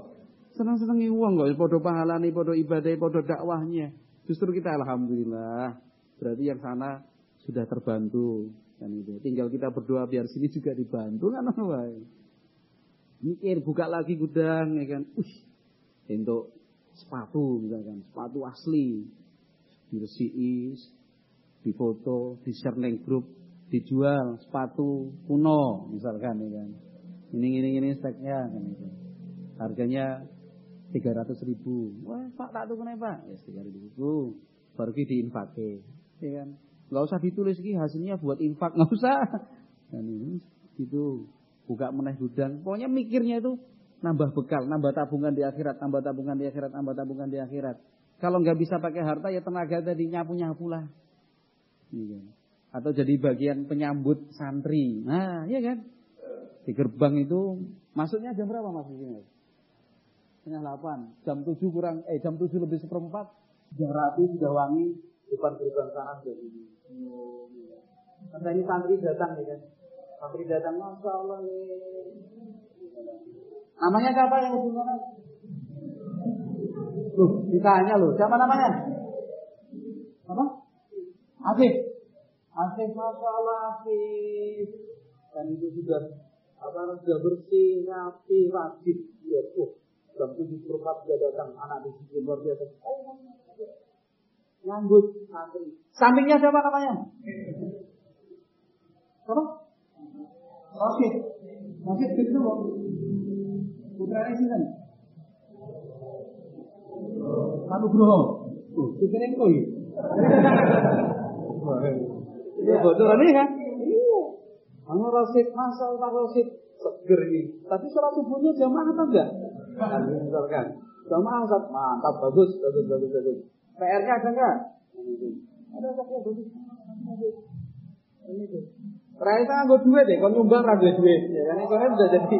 Seneng-senengi wong kok padha pahalane, padha ibadah, padha dakwahnya. Justru kita alhamdulillah. Berarti yang sana sudah terbantu kan itu. Tinggal kita berdoa biar sini juga dibantu kan wae. Mikir buka lagi gudang ya kan. Untuk sepatu misalkan, sepatu asli. Diresiki, difoto, di-share ning grup, dijual sepatu kuno misalkan ya kan. Ini speknya kan itu. Harganya 300.000. Wah, Pak tak tukune, Pak. Ya 300.000. Baru ki diinfake. Ya kan? Enggak usah ditulis iki hasilnya buat infak, enggak usah. Dan ini gitu. Buka meneh gudang. Pokoknya mikirnya itu nambah bekal, nambah tabungan di akhirat, nambah tabungan di akhirat, nambah tabungan di akhirat. Kalau enggak bisa pakai harta ya tenaga tadi nyapu-nyapu lah. Iya. Atau jadi bagian penyambut santri. Nah, iya kan? Di gerbang itu masuknya jam berapa Mas di sini? Setengah 8. Jam 7 jam 7 lebih seperempat. Sudah rapi, sudah wangi. Depan gerbang sana sudah ini. Karena ini santri datang ya kan. Santri datang, Masya Allah nih. Namanya siapa yang hubungannya? Loh, ditanya loh. Siapa namanya? Apa? Afif. Afif, Masya Allah Afif. Dan itu sudah sudah bersih, rapi, rajin. Ya, jam 7 sudah datang anak di sini luar biasa. Nyambut santri. Sampingnya siapa namanya? Apa? Oke. Masih gitu loh. Putranya sih kan? Anugroho. Putranya itu ya? Iya, bocoran ini kan? Iya. Anu Rasid, Masya Allah Rasid. Seger ini. Tapi sholat subuhnya jamaah atau enggak? Misalkan. Jamaah mantap, bagus. PR-nya ada enggak? Ada bagus. Ini tuh. Raisa nganggo duit deh, kon nyumbang ra duit. Ya kan itu kan sudah jadi.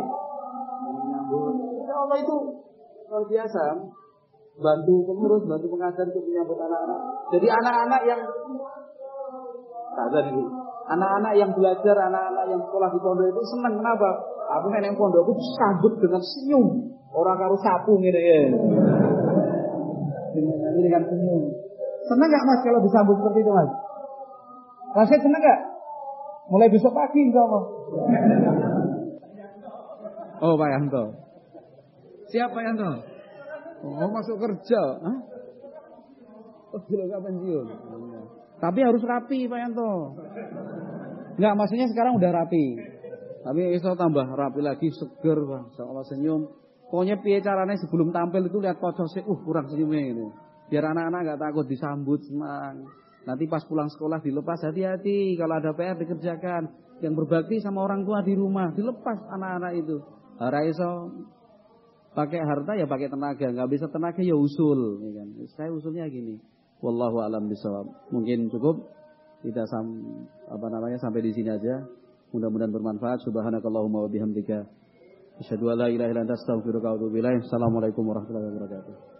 Ya Allah itu luar biasa. Bantu pengurus, bantu pengajar untuk menyambut anak-anak. Jadi anak-anak yang anak-anak yang belajar, anak-anak yang sekolah di pondok itu senang. Kenapa? Aku nek nang pondokku disambut dengan senyum. Orang karo sapu ngene ya. Dengan senyum. Senang enggak Mas kalau disambut seperti itu Mas? Rasid senang enggak? Mulai besok pagi insyaallah. Oh Pak Yanto. Siapa Pak Yanto? Oh masuk kerja. Hah? Oh belum gak pensiun. Tapi harus rapi Pak Yanto. Enggak, maksudnya sekarang udah rapi. Tapi iso tambah rapi lagi, seger Pak. Insyaallah senyum. Pokoknya piye caranya sebelum tampil itu lihat pocok kurang senyumnya ini. Biar anak-anak enggak takut disambut senang. Nanti pas pulang sekolah dilepas, hati-hati. Kalau ada PR dikerjakan. Yang berbakti sama orang tua di rumah. Dilepas anak-anak itu. Ora iso pakai harta ya pakai tenaga. Nggak bisa tenaga ya usul. Ya kan? Saya usulnya gini. Wallahu a'lam bishawab. Mungkin cukup. Kita sampai di sini aja. Mudah-mudahan bermanfaat. Subhanakallahumma wa bihamdika. Asyhadu an la ilaha illa anta astaghfiruka wa atubu ilaik. Assalamualaikum warahmatullahi wabarakatuh.